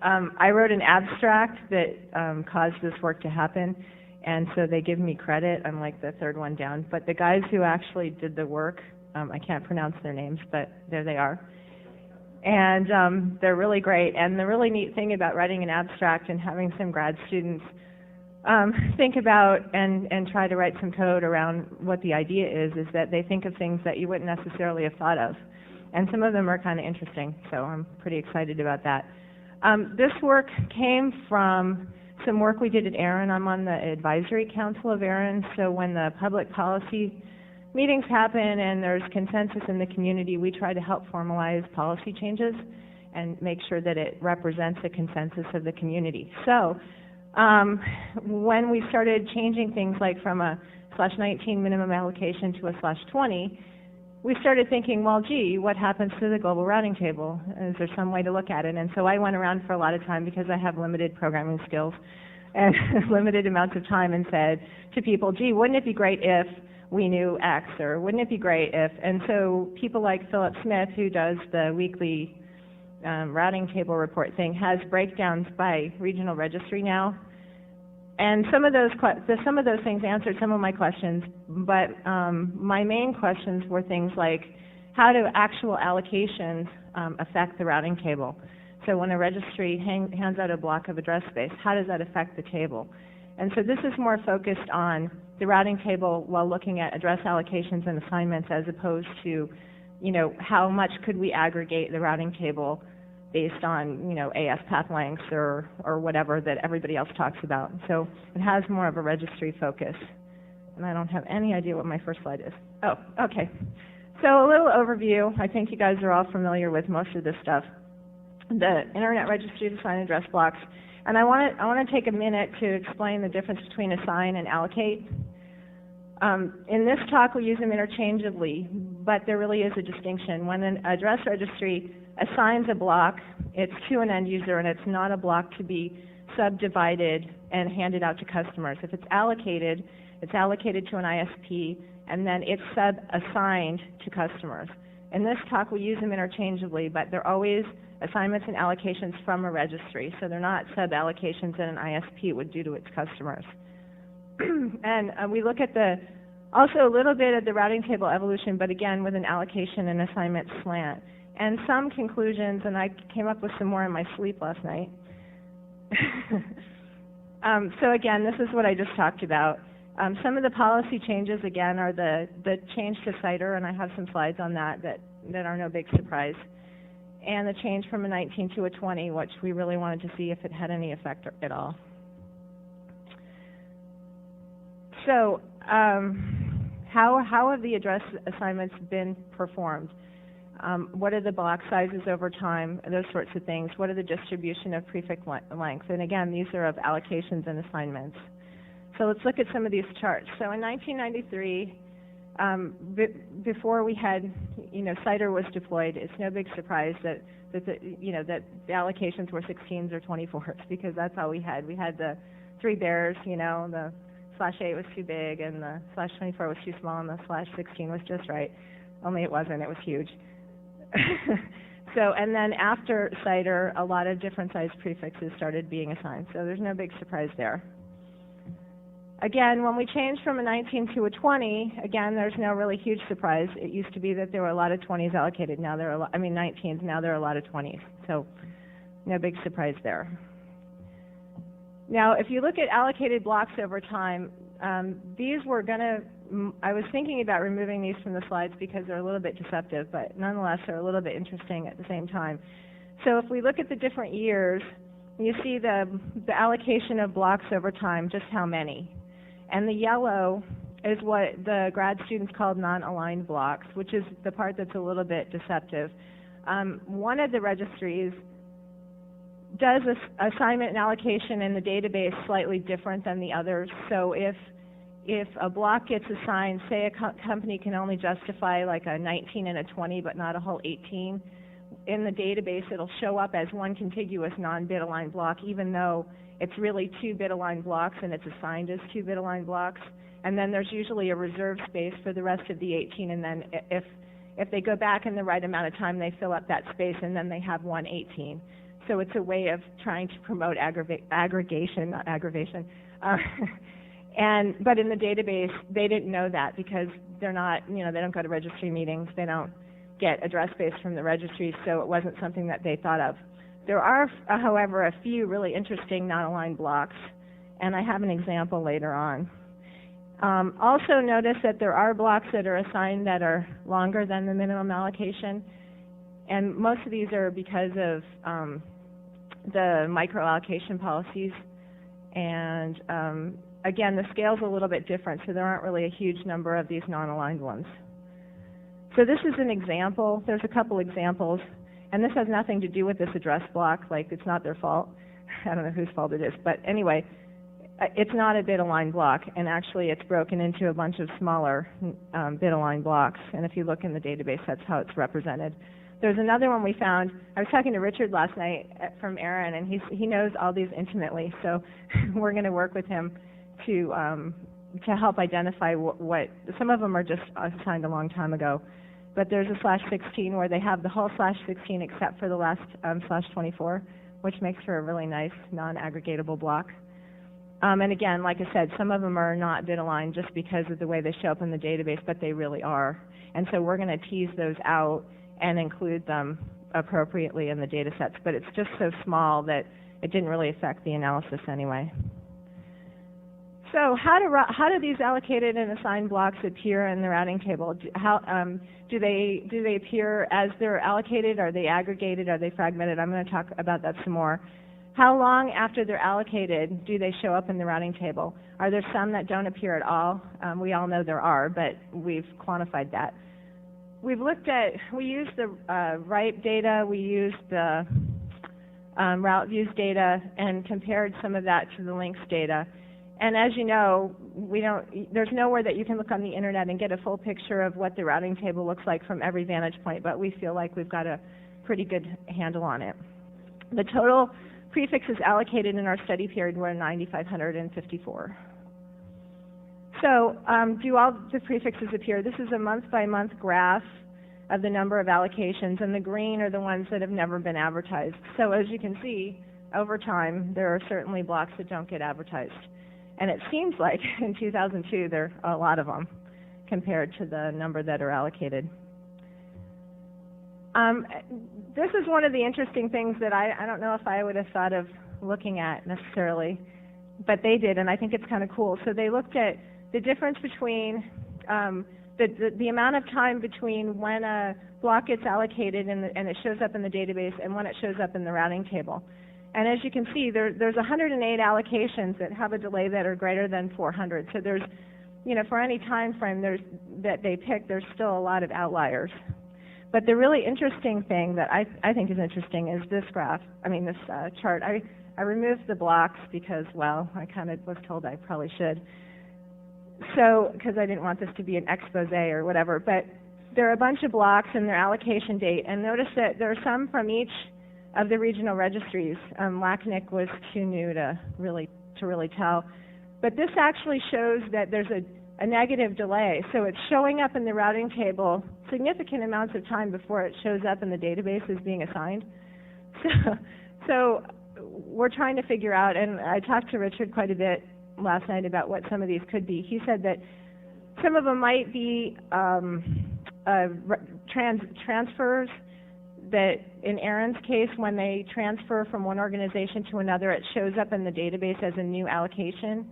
I wrote an abstract that caused this work to happen, and so they give me credit. I'm like the third one down. But the guys who actually did the work, I can't pronounce their names, but there they are. And they're really great. And the really neat thing about writing an abstract and having some grad students think about and try to write some code around what the idea is that they think of things that you wouldn't necessarily have thought of. And some of them are kind of interesting, so I'm pretty excited about that. This work came from some work we did at ARIN. I'm on the advisory council of ARIN, so when the public policy meetings happen and there's consensus in the community, we try to help formalize policy changes and make sure that it represents the consensus of the community. So when we started changing things like from a /19 minimum allocation to a /20, we started thinking, well, gee, what happens to the global routing table? Is there some way to look at it? And so I went around for a lot of time because I have limited programming skills and limited amounts of time and said to people, gee, wouldn't it be great if we knew X, or wouldn't it be great if? And so people like Philip Smith, who does the weekly routing table report thing, has breakdowns by regional registry now. And some of those things answered some of my questions, but my main questions were things like, how do actual allocations affect the routing table? So when a registry hands out a block of address space, how does that affect the table? And so this is more focused on the routing table while looking at address allocations and assignments, as opposed to, you know, how much could we aggregate the routing table based on, you know, AS path lengths or whatever that everybody else talks about. So it has more of a registry focus. And I don't have any idea what my first slide is. Oh, okay. So a little overview. I think you guys are all familiar with most of this stuff. The Internet Registries assign address blocks. And I want to take a minute to explain the difference between assign and allocate. In this talk, we use them interchangeably, but there really is a distinction. When an address registry assigns a block, it's to an end user, and it's not a block to be subdivided and handed out to customers. If it's allocated to an ISP, and then it's sub-assigned to customers. In this talk, we use them interchangeably, but they're always assignments and allocations from a registry, so they're not sub-allocations that an ISP would do to its customers. And we look at also a little bit of the routing table evolution, but again with an allocation and assignment slant. And some conclusions, and I came up with some more in my sleep last night. So again, this is what I just talked about. Some of the policy changes, again, are the change to CIDR, and I have some slides on that are no big surprise. And the change from a 19 to a 20, which we really wanted to see if it had any effect at all. So how have the address assignments been performed? What are the block sizes over time, those sorts of things? What are the distribution of prefix length? And again, these are of allocations and assignments. So let's look at some of these charts. So in 1993, before we had, you know, CIDR was deployed, it's no big surprise that the allocations were 16s or 24s, because that's all we had. We had the 3 bears, you know, the /8 was too big, and the /24 was too small, and the /16 was just right. Only it wasn't, it was huge. So, and then after CIDR, a lot of different size prefixes started being assigned, so there's no big surprise there. Again, when we changed from a 19 to a 20, again, there's no really huge surprise. It used to be that there were a lot of 20s allocated. Now there are 19s. Now there are a lot of 20s. So no big surprise there. Now, if you look at allocated blocks over time, these were going to, I was thinking about removing these from the slides because they're a little bit deceptive, but nonetheless, they're a little bit interesting at the same time. So if we look at the different years, you see the allocation of blocks over time, just how many. And the yellow is what the grad students called non-aligned blocks, which is the part that's a little bit deceptive. One of the registries does assignment and allocation in the database slightly different than the others. So if a block gets assigned, say a company can only justify like a 19 and a 20, but not a whole 18, in the database it'll show up as one contiguous non-bit aligned block, even though it's really 2-bit aligned blocks and it's assigned as 2-bit aligned blocks. And then there's usually a reserve space for the rest of the 18, and then if they go back in the right amount of time, they fill up that space, and then they have one 18. So it's a way of trying to promote aggregation, not aggravation. But in the database, they didn't know that because they're not, they don't go to registry meetings. They don't get address space from the registry, so it wasn't something that they thought of. There are, however, a few really interesting non-aligned blocks, and I have an example later on. Also notice that there are blocks that are assigned that are longer than the minimum allocation, and most of these are because of the micro-allocation policies. And again, the scale's a little bit different, so there aren't really a huge number of these non-aligned ones. So this is an example. There's a couple examples, and this has nothing to do with this address block. Like, it's not their fault. I don't know whose fault it is, but anyway, it's not a bit-aligned block, and actually it's broken into a bunch of smaller bit-aligned blocks, and if you look in the database, that's how it's represented. There's another one we found. I was talking to Richard last night from Aaron, and he knows all these intimately, so we're going to work with him to help identify what some of them are just assigned a long time ago. But there's a /16 where they have the whole /16 except for the last /24, which makes for a really nice non-aggregatable block. And again, like I said, some of them are not bit aligned just because of the way they show up in the database, but they really are. And so we're going to tease those out and include them appropriately in the data sets. But it's just so small that it didn't really affect the analysis anyway. So how do these allocated and assigned blocks appear in the routing table? Do they appear as they're allocated? Are they aggregated? Are they fragmented? I'm going to talk about that some more. How long after they're allocated do they show up in the routing table? Are there some that don't appear at all? We all know there are, but we've quantified that. We used the RIPE data, we used the route views data, and compared some of that to the links data. And as you know, there's nowhere that you can look on the internet and get a full picture of what the routing table looks like from every vantage point, but we feel like we've got a pretty good handle on it. The total prefixes allocated in our study period were 9,554. So do all the prefixes appear? This is a month-by-month graph of the number of allocations, and the green are the ones that have never been advertised. So as you can see, over time, there are certainly blocks that don't get advertised. And it seems like in 2002, there are a lot of them compared to the number that are allocated. This is one of the interesting things that I don't know if I would have thought of looking at necessarily, but they did, and I think it's kind of cool. So they looked at the difference between the amount of time between when a block gets allocated and it shows up in the database and when it shows up in the routing table. And as you can see, there's 108 allocations that have a delay that are greater than 400. So there's, for any time frame that they pick, there's still a lot of outliers. But the really interesting thing that I think is interesting is this graph, this chart. I removed the blocks because, well, I kind of was told I probably should. So, because I didn't want this to be an expose or whatever. But there are a bunch of blocks and their allocation date. And notice that there are some from each of the regional registries. LACNIC was too new to really tell. But this actually shows that there's a negative delay. So it's showing up in the routing table significant amounts of time before it shows up in the database as being assigned. So we're trying to figure out, and I talked to Richard quite a bit last night about what some of these could be. He said that some of them might be transfers, that in Aaron's case, when they transfer from one organization to another, it shows up in the database as a new allocation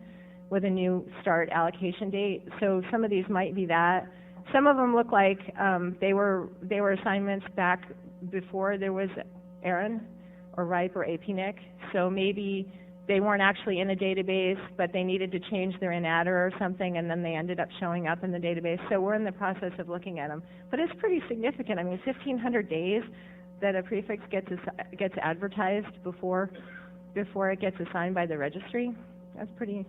with a new start allocation date. So some of these might be that. Some of them look like they were assignments back before there was Aaron or RIPE or APNIC. So maybe they weren't actually in a database, but they needed to change their inaddr or something, and then they ended up showing up in the database. So we're in the process of looking at them. But it's pretty significant. 1,500 days that a prefix gets advertised before it gets assigned by the registry. That's pretty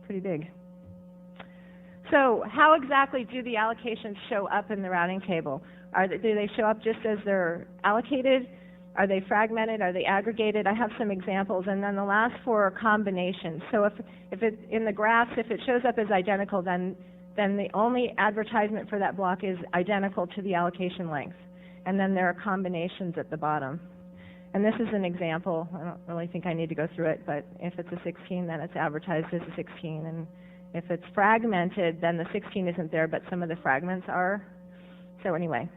big. So how exactly do the allocations show up in the routing table? Do they show up just as they're allocated? Are they fragmented? Are they aggregated? I have some examples, and then the last four are combinations. So if it in the graphs, if it shows up as identical, then the only advertisement for that block is identical to the allocation length, and then there are combinations at the bottom. And this is an example. I don't really think I need to go through it, but if it's a 16, then it's advertised as a 16. And if it's fragmented, then the 16 isn't there, but some of the fragments are. So anyway.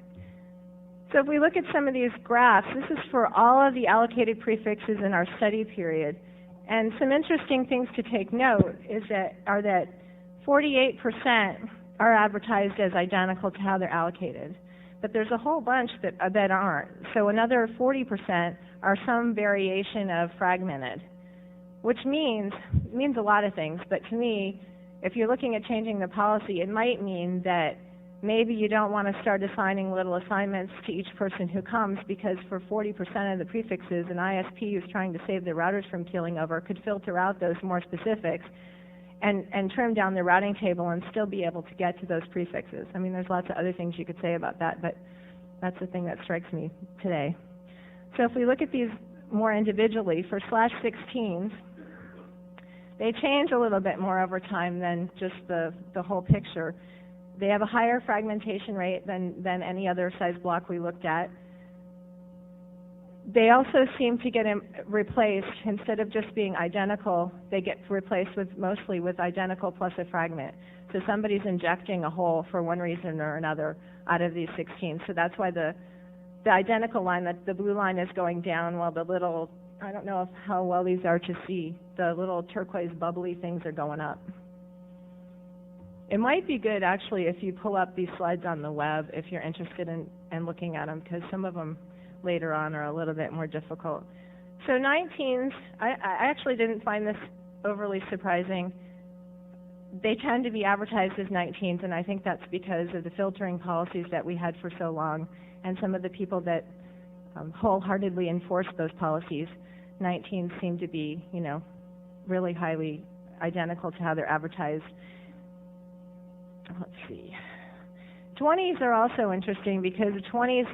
So if we look at some of these graphs, this is for all of the allocated prefixes in our study period. And some interesting things to take note are that 48% are advertised as identical to how they're allocated. But there's a whole bunch that aren't. So another 40% are some variation of fragmented, which means a lot of things. But to me, if you're looking at changing the policy, it might mean that maybe you don't want to start assigning little assignments to each person who comes, because for 40% of the prefixes, an ISP who's trying to save the routers from keeling over could filter out those more specifics and trim down the routing table and still be able to get to those prefixes. I mean, there's lots of other things you could say about that, but that's the thing that strikes me today. So if we look at these more individually, for /16s, they change a little bit more over time than just the whole picture. They have a higher fragmentation rate than any other size block we looked at. They also seem to get replaced, instead of just being identical, they get replaced mostly with identical plus a fragment. So somebody's injecting a hole for one reason or another out of these 16. So that's why the identical line, the blue line, is going down, while the little, I don't know how well these are to see, the little turquoise bubbly things are going up. It might be good, actually, if you pull up these slides on the web, if you're interested in looking at them, because some of them later on are a little bit more difficult. So 19s, I actually didn't find this overly surprising. They tend to be advertised as 19s, and I think that's because of the filtering policies that we had for so long, and some of the people that wholeheartedly enforced those policies. 19s seem to be, really highly identical to how they're advertised. Let's see. 20s are also interesting because 20s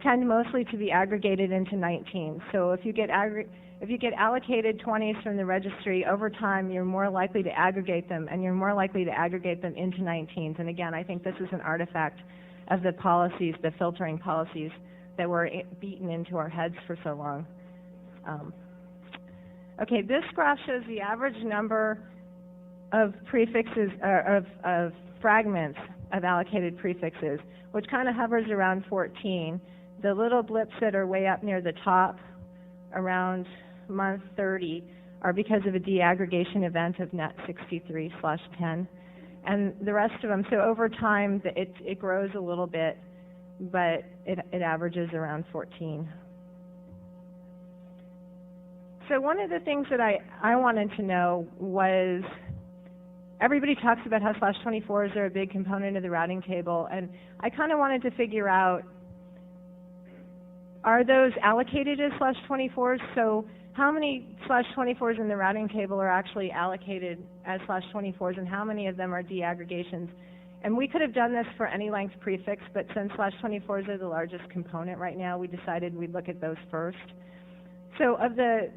tend mostly to be aggregated into 19s. So if you get allocated 20s from the registry, over time you're more likely to aggregate them, and you're more likely to aggregate them into 19s. And again, I think this is an artifact of the policies, the filtering policies that were beaten into our heads for so long. Okay, this graph shows the average number of prefixes, of fragments of allocated prefixes, which kind of hovers around 14. The little blips that are way up near the top around month 30 are because of a deaggregation event of net 63/10. And the rest of them, so over time, it grows a little bit, but it averages around 14. So one of the things that I wanted to know was, everybody talks about how /24s are a big component of the routing table, and I kind of wanted to figure out, are those allocated as /24s? So how many /24s in the routing table are actually allocated as /24s, and how many of them are deaggregations? And we could have done this for any length prefix, but since /24s are the largest component right now, we decided we'd look at those first. So of the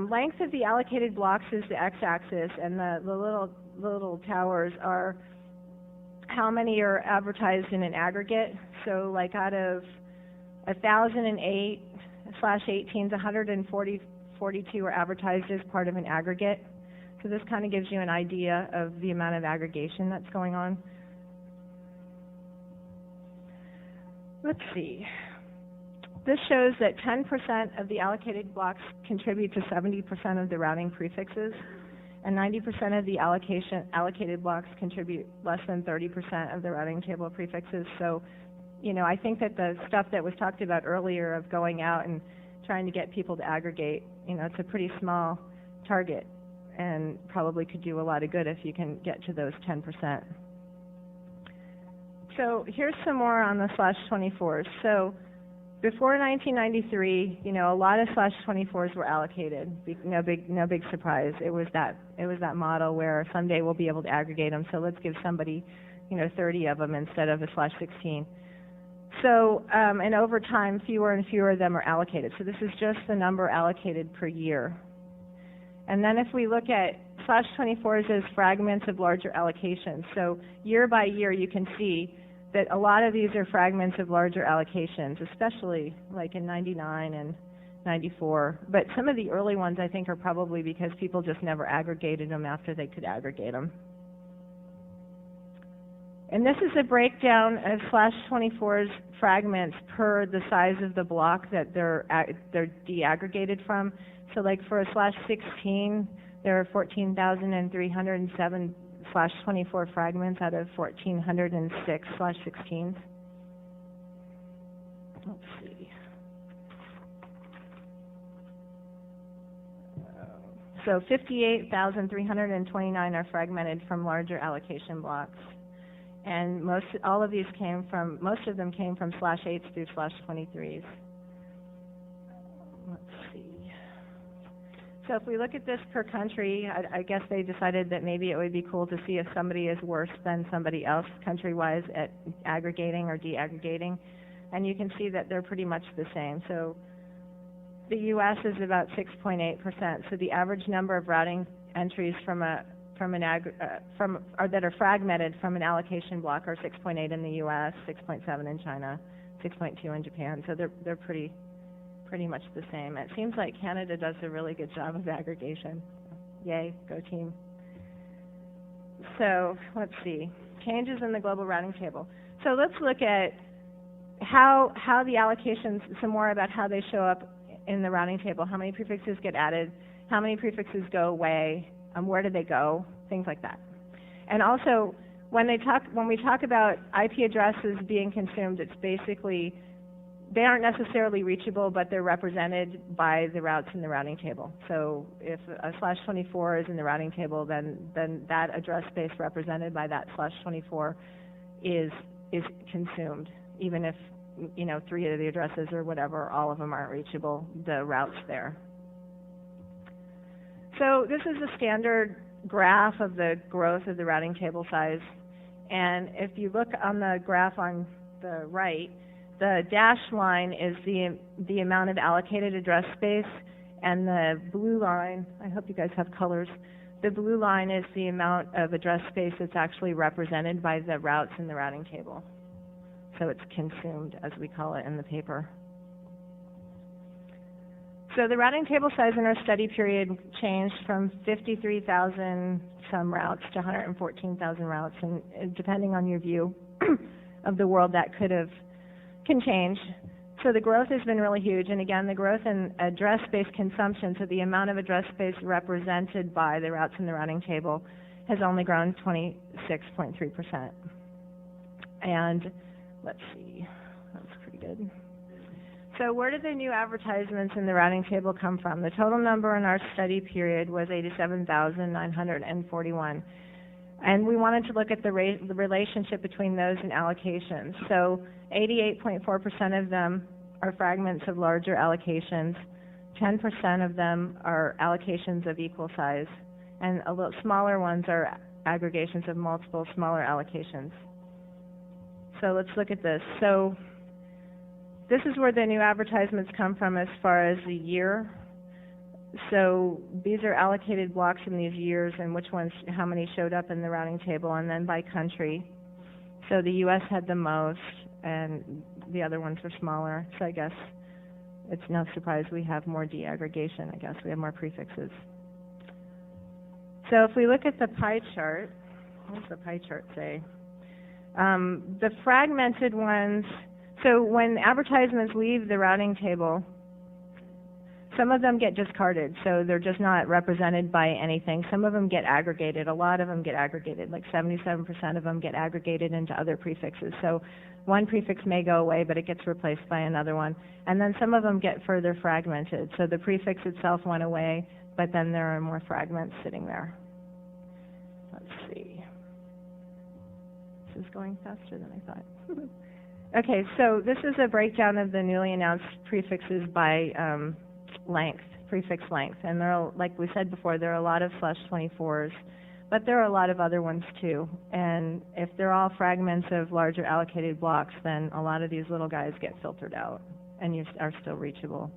length of the allocated blocks is the x-axis, and the little towers are how many are advertised in an aggregate. So like out of 1,008 /18s, 142 are advertised as part of an aggregate. So this kind of gives you an idea of the amount of aggregation that's going on. Let's see. This shows that 10% of the allocated blocks contribute to 70% of the routing prefixes, and 90% of the allocated blocks contribute less than 30% of the routing table prefixes. So, I think that the stuff that was talked about earlier of going out and trying to get people to aggregate, it's a pretty small target, and probably could do a lot of good if you can get to those 10%. So here's some more on the /24s. So before 1993, a lot of /24s were allocated. No big surprise. It was that model where someday we'll be able to aggregate them. So let's give somebody, 30 of them instead of a /16. So and over time, fewer and fewer of them are allocated. So this is just the number allocated per year. And then if we look at /24s as fragments of larger allocations, so year by year, you can see that a lot of these are fragments of larger allocations, especially like in 99 and 94. But some of the early ones I think are probably because people just never aggregated them after they could aggregate them. And this is a breakdown of /24's fragments per the size of the block that they're deaggregated from. So like for a /16, there are 14,307 /24 fragments out of 1,406 /16s. Let's see. So 58,329 are fragmented from larger allocation blocks. And all of these most of them came from /8s through /23s. Let's see. So if we look at this per country, I guess they decided that maybe it would be cool to see if somebody is worse than somebody else country-wise at aggregating or deaggregating. And you can see that they're pretty much the same. So the U.S. is about 6.8%. So the average number of routing entries that are fragmented from an allocation block are 6.8 in the U.S., 6.7 in China, 6.2 in Japan. So they're pretty much the same. It seems like Canada does a really good job of aggregation. Yay, go team. So let's see, changes in the global routing table. So let's look at how the allocations, some more about how they show up in the routing table. How many prefixes get added? How many prefixes go away? Where do they go? Things like that. And also, when we talk about IP addresses being consumed, it's basically they aren't necessarily reachable, but they're represented by the routes in the routing table. So if a /24 is in the routing table, then that address space represented by that /24 is consumed, even if 3 of the addresses or whatever, all of them aren't reachable, the route's there. So this is a standard graph of the growth of the routing table size. And if you look on the graph on the right, the dashed line is the amount of allocated address space, and the blue line, I hope you guys have colors, the blue line is the amount of address space that's actually represented by the routes in the routing table. So it's consumed, as we call it in the paper. So the routing table size in our study period changed from 53,000 some routes to 114,000 routes, and depending on your view of the world, that can change. So the growth has been really huge, and again, the growth in address space consumption, so the amount of address space represented by the routes in the routing table, has only grown 26.3%. And let's see, that's pretty good. So where did the new advertisements in the routing table come from? The total number in our study period was 87,941. And we wanted to look at the relationship between those and allocations. So 88.4% of them are fragments of larger allocations. 10% of them are allocations of equal size. And a little smaller ones are aggregations of multiple smaller allocations. So let's look at this. So this is where the new advertisements come from as far as the year. So these are allocated blocks in these years and which ones, how many showed up in the routing table, and then by country. So the U.S. had the most, and the other ones were smaller. So I guess it's no surprise we have more deaggregation. I guess we have more prefixes. So if we look at the pie chart, what does the pie chart say? The fragmented ones, so when advertisements leave the routing table, some of them get discarded, so they're just not represented by anything. Some of them get aggregated. A lot of them get aggregated, like 77% of them get aggregated into other prefixes. So one prefix may go away, but it gets replaced by another one. And then some of them get further fragmented. So the prefix itself went away, but then there are more fragments sitting there. Let's see. This is going faster than I thought. Okay, so this is a breakdown of the newly announced prefixes by length, prefix length. And there are, like we said before, there are a lot of /24s, but there are a lot of other ones too. And if they're all fragments of larger allocated blocks, then a lot of these little guys get filtered out and you are still reachable.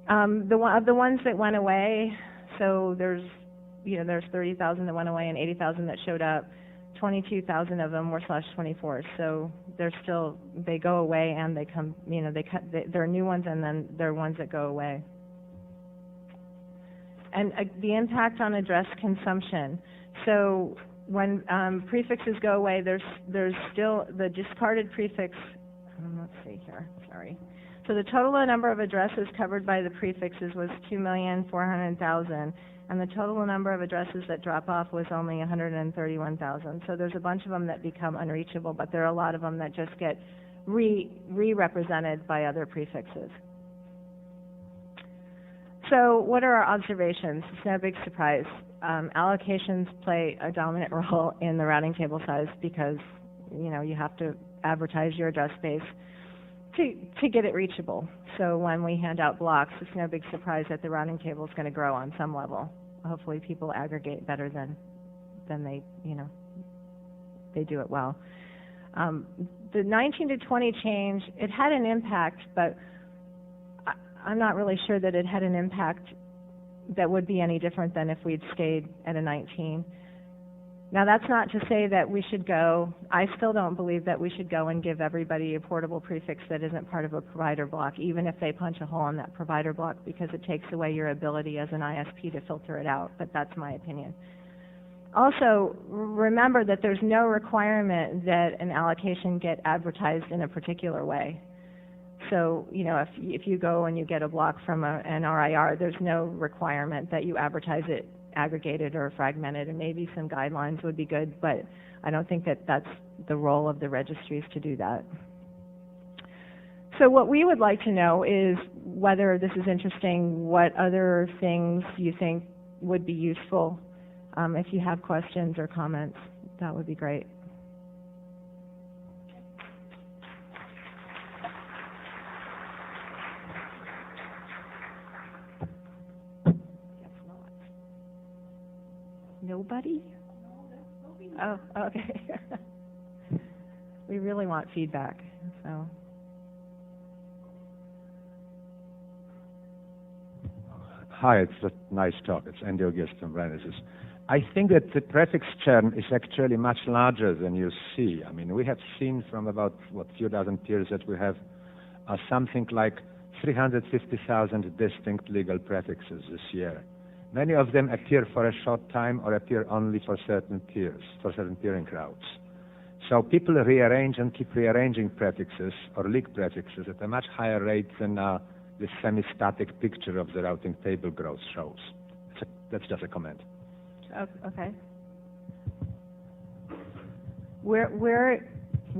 The ones that went away, so there's 30,000 that went away and 80,000 that showed up. 22,000 of them were /24s, so they go away and they come, there are new ones and then there are ones that go away. And the impact on address consumption. So when prefixes go away, there's still the discarded prefix. Let's see here, sorry. So the total number of addresses covered by the prefixes was 2,400,000, and the total number of addresses that drop off was only 131,000. So there's a bunch of them that become unreachable, but there are a lot of them that just get re-represented by other prefixes. So what are our observations? It's no big surprise. Allocations play a dominant role in the routing table size because, you have to advertise your address space to get it reachable. So when we hand out blocks, it's no big surprise that the routing table is going to grow on some level. Hopefully people aggregate better than they, they do it well. The 19 to 20 change, it had an impact, but I'm not really sure that it had an impact that would be any different than if we'd stayed at a 19. Now, that's not to say that we should go, I still don't believe that we should go and give everybody a portable prefix that isn't part of a provider block, even if they punch a hole in that provider block, because it takes away your ability as an ISP to filter it out, but that's my opinion. Also, remember that there's no requirement that an allocation get advertised in a particular way. So, if you go and you get a block from an RIR, there's no requirement that you advertise it aggregated or fragmented, and maybe some guidelines would be good, but I don't think that that's the role of the registries to do that. So what we would like to know is whether this is interesting, what other things you think would be useful. If you have questions or comments, that would be great. Nobody? Oh, okay. We really want feedback, so. Hi, it's a nice talk. It's Andy August from Renesas. I think that the prefix churn is actually much larger than you see. I mean, we have seen from about, few dozen peers that we have something like 350,000 distinct legal prefixes this year. Many of them appear for a short time or appear only for certain peers, for certain peering routes. So people rearrange and keep rearranging prefixes or leak prefixes at a much higher rate than the semi-static picture of the routing table growth shows. That's just a comment. Okay. Where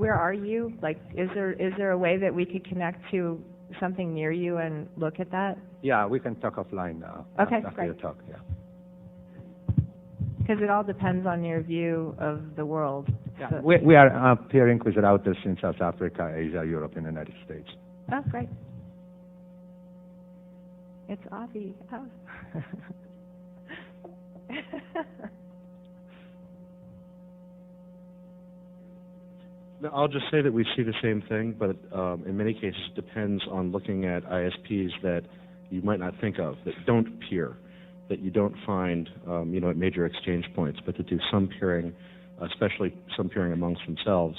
are you? Like, is there a way that we could connect to something near you and look at that? Yeah, we can talk offline now. Okay, after great. your talk, yeah. Because it all depends on your view of the world. Yeah. So. We are peering with routers in South Africa, Asia, Europe, and the United States. Oh, great. It's Avi. Oh. I'll just say that we see the same thing, but in many cases it depends on looking at ISPs that you might not think of, that don't peer, that you don't find at major exchange points, but that do some peering, especially some peering amongst themselves,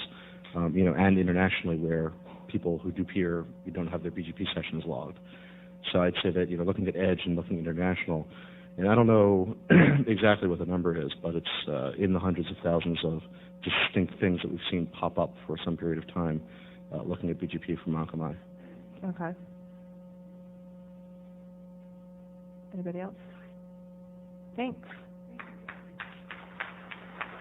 and internationally where people who do peer, you don't have their BGP sessions logged. So I'd say that looking at Edge and looking international, and I don't know exactly what the number is, but it's in the hundreds of thousands of distinct things that we've seen pop up for some period of time, looking at BGP from Akamai. Okay. Anybody else? Thanks.